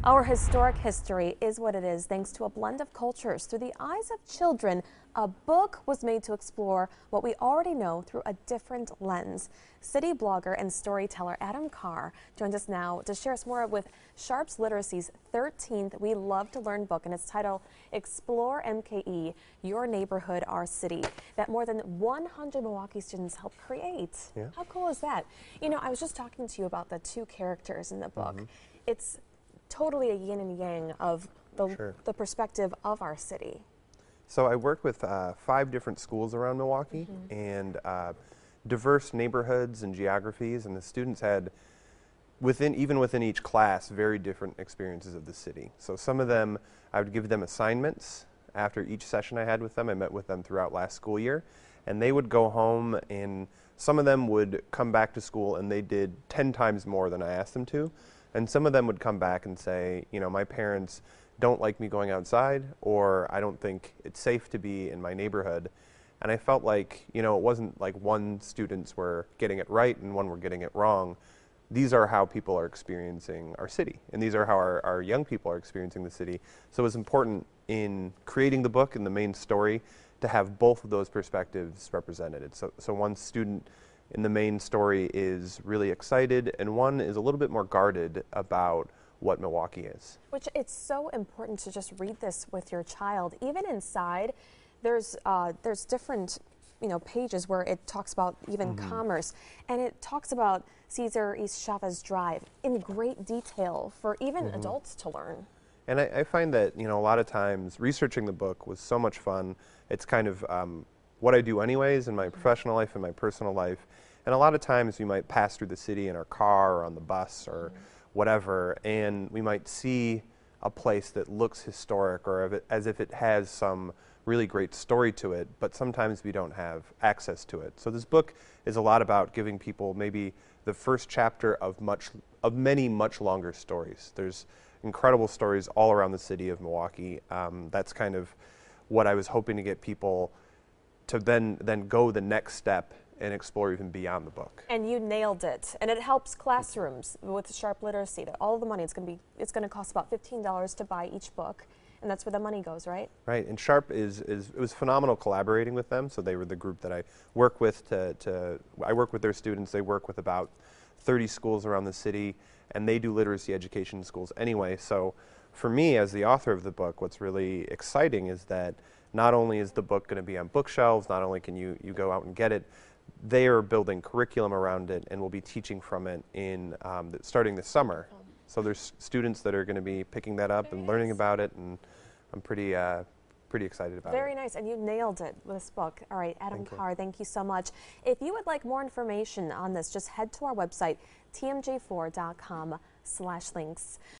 Our historic history is what it is thanks to a blend of cultures through the eyes of children. A book was made to explore what we already know through a different lens. City blogger and storyteller Adam Carr joins us now to share us more with Sharps Literacy's 13th We Love to Learn book, and its title, Explore MKE, Your Neighborhood, Our City, that more than 100 Milwaukee students helped create. Yeah. How cool is that? You know, I was just talking to you about the two characters in the book. It's totally a yin and yang of the perspective of our city. So I work with 5 different schools around Milwaukee and diverse neighborhoods and geographies, and the students had, even within each class, very different experiences of the city. So some of them, I would give them assignments after each session I had with them. I met with them throughout last school year, and they would go home, and some of them would come back to school and they did 10 times more than I asked them to. And some of them would come back and say, you know, my parents don't like me going outside, or I don't think it's safe to be in my neighborhood. And I felt like, you know, it wasn't like one students were getting it right and one were getting it wrong. These are how people are experiencing our city, and these are how our young people are experiencing the city. So it was important in creating the book and the main story to have both of those perspectives represented. So one student in the main story is really excited, and one is a little bit more guarded about what Milwaukee is. Which it's so important to just read this with your child. Even inside, there's different, you know, pages where it talks about even commerce, and it talks about Cesar East Chavez Drive in great detail for even adults to learn. And I find that, you know, a lot of times researching the book was so much fun. It's kind of what I do anyways in my professional life and my personal life. And a lot of times we might pass through the city in our car or on the bus or whatever, and we might see a place that looks historic or as if it has some really great story to it, but sometimes we don't have access to it. So this book is a lot about giving people maybe the first chapter of many much longer stories. There's incredible stories all around the city of Milwaukee. That's kind of what I was hoping to get people to then go the next step and explore even beyond the book. And you nailed it. And it helps classrooms with Sharp Literacy. All the money, it's going to cost about $15 to buy each book, and that's where the money goes, right? Right. And Sharp it was phenomenal collaborating with them. So they were the group that I work with. I work with their students. They work with about 30 schools around the city, and they do literacy education in schools anyway. So for me, as the author of the book, what's really exciting is that not only is the book going to be on bookshelves, not only can you go out and get it, they are building curriculum around it and will be teaching from it starting this summer. So there's students that are going to be picking that up and learning about it, and I'm pretty excited about it. Very nice, and you nailed it with this book. All right, Adam Carr, thank you so much. If you would like more information on this, just head to our website, tmj4.com/links.